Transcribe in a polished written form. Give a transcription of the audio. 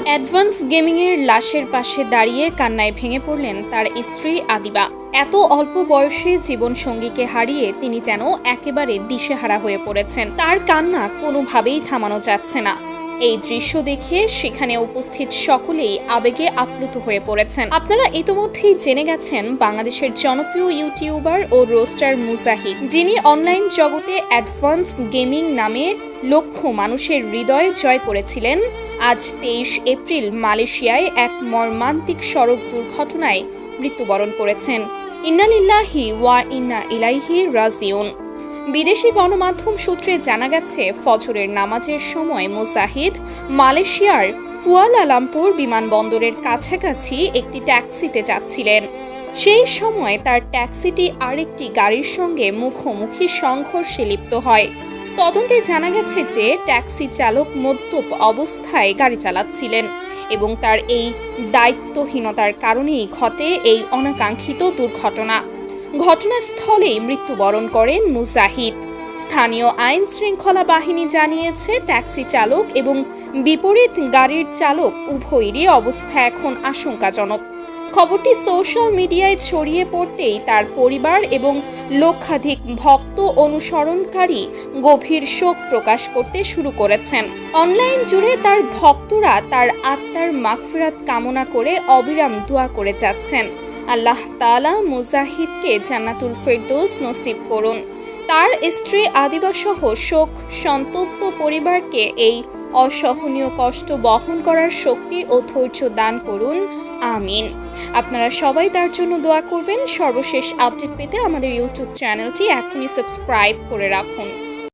Advance গেমিংয়ের লাশের পাশে দাঁড়িয়ে কান্নায় ভেঙে পড়লেন তার স্ত্রী আদিবা। এত অল্প বয়সে জীবনসঙ্গীকে হারিয়ে তিনি যেন একেবারে দিশেহারা হয়ে পড়েছেন। তার কান্না কোনোভাবেই থামানো যাচ্ছে না। এই দৃশ্য দেখে সেখানে উপস্থিত সকলেই আবেগে আপ্লুত হয়ে পড়েছেন। আপনারা ইতোমধ্যেই জেনে গেছেন বাংলাদেশের জনপ্রিয় ইউটিউবার ও রোস্টার মুজাহিদ, যিনি অনলাইন জগতে অ্যাডভান্স গেমিং নামে লক্ষ মানুষের হৃদয় জয় করেছিলেন। আজ 23 এপ্রিল মালয়েশিয়ায় এক মর্মান্তিক সড়ক দুর্ঘটনায় মৃত্যুবরণ করেছেন। ইন্না লিল্লাহি ওয়া ইন্না ইলাইহি রাজিউন। বিদেশি গণমাধ্যম সূত্রে জানা গেছে, ফজরের নামাজের সময় মুজাহিদ মালয়েশিয়ার কুয়ালালামপুর বিমানবন্দরের কাছাকাছি একটি ট্যাক্সিতে যাচ্ছিলেন। সেই সময় তার ট্যাক্সিটি আরেকটি গাড়ির সঙ্গে মুখোমুখি সংঘর্ষে লিপ্ত হয়। তদন্তে জানা গেছে যে ট্যাক্সি চালক মদ্যপ অবস্থায় গাড়ি চালাচ্ছিলেন এবং তার এই দায়িত্বহীনতার কারণেই ঘটে এই অনাকাঙ্ক্ষিত দুর্ঘটনা। ঘটনাস্থলেই মৃত্যুবরণ করেন মুজাহিদ। স্থানীয় আইন শৃঙ্খলা বাহিনী জানিয়েছে, ট্যাক্সি চালক এবং বিপরীত গাড়ির চালক উভয়েরই অবস্থা এখন আশঙ্কাজনক। খবরটি সোশ্যাল মিডিয়ায় ছড়িয়ে পড়তেই তার পরিবার এবং লক্ষাধিক ভক্ত অনুসরণকারী গভীর শোক প্রকাশ করতে শুরু করেছেন। অনলাইন জুড়ে তার ভক্তরা তার আত্মার মাগফিরাত কামনা করে অবিরাম দোয়া করে যাচ্ছেন। আল্লাহ তাআলা মুজাহিদকে জান্নাতুল ফেরদৌস নসিব করুন। তার স্ত্রী আদিবা সহ শোক সন্তপ্ত পরিবারকে এই অসহনীয় কষ্ট বহন করার শক্তি ও ধৈর্য দান করুন, আমিন। আপনারা সবাই তার জন্য দোয়া করবেন। সর্বশেষ আপডেট পেতে আমাদের ইউটিউব চ্যানেলটি এখনই সাবস্ক্রাইব করে রাখুন।